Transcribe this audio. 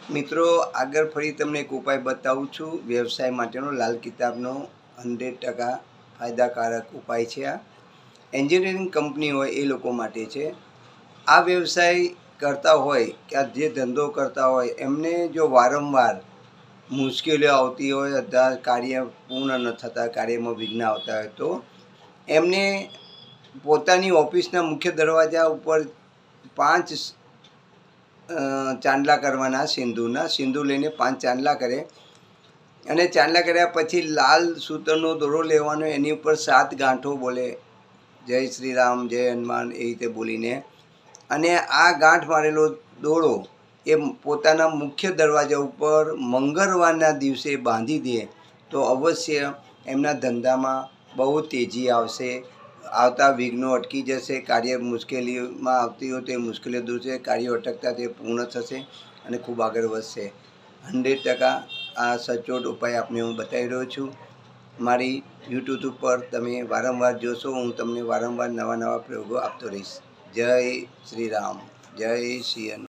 મિત્રો, આગળ ફરી તમને એક ઉપાય બતાવું છું. વ્યવસાય માટેનો લાલ કિતાબનો 100% ફાયદાકારક ઉપાય છે. આ એન્જિનિયરિંગ કંપની હોય એ લોકો માટે છે. આ વ્યવસાય કરતા હોય કે આ જે ધંધો કરતા હોય એમને જો વારંવાર મુશ્કેલીઓ આવતી હોય, અથવા કાર્ય પૂર્ણ ન થતાં કાર્યમાં વિઘ્ન આવતા હોય તો એમને પોતાની ઓફિસના મુખ્ય દરવાજા ઉપર 5 ચાંદલા કરવાના. સિંદૂર લઈને 5 ચાંદલા કરે અને ચાંદલા કર્યા પછી લાલ સૂતરનો દોરો લેવાનો, એની ઉપર 7 ગાંઠો બોલે, જય શ્રી રામ, જય હનુમાન, એ રીતે બોલીને, અને આ ગાંઠ મારેલો દોરો એ પોતાના મુખ્ય દરવાજા ઉપર મંગળવારના દિવસે બાંધી દે તો અવશ્ય એમના ધંધામાં બહુ તેજી આવશે. આવતા વિઘ્નો અટકી જશે. કાર્ય મુશ્કેલીમાં આવતી હોય તો એ મુશ્કેલીઓ દૂર છે. કાર્યો અટકતા તે પૂર્ણ થશે અને ખૂબ આગળ વધશે. 100% આ સચોટ ઉપાય આપને હું બતાવી રહ્યો છું. મારી યુટ્યુબ ઉપર તમે વારંવાર જોશો. હું તમને વારંવાર નવા પ્રયોગો આપતો રહીશ. જય શ્રી રામ, જય શ્રી હનુમાન.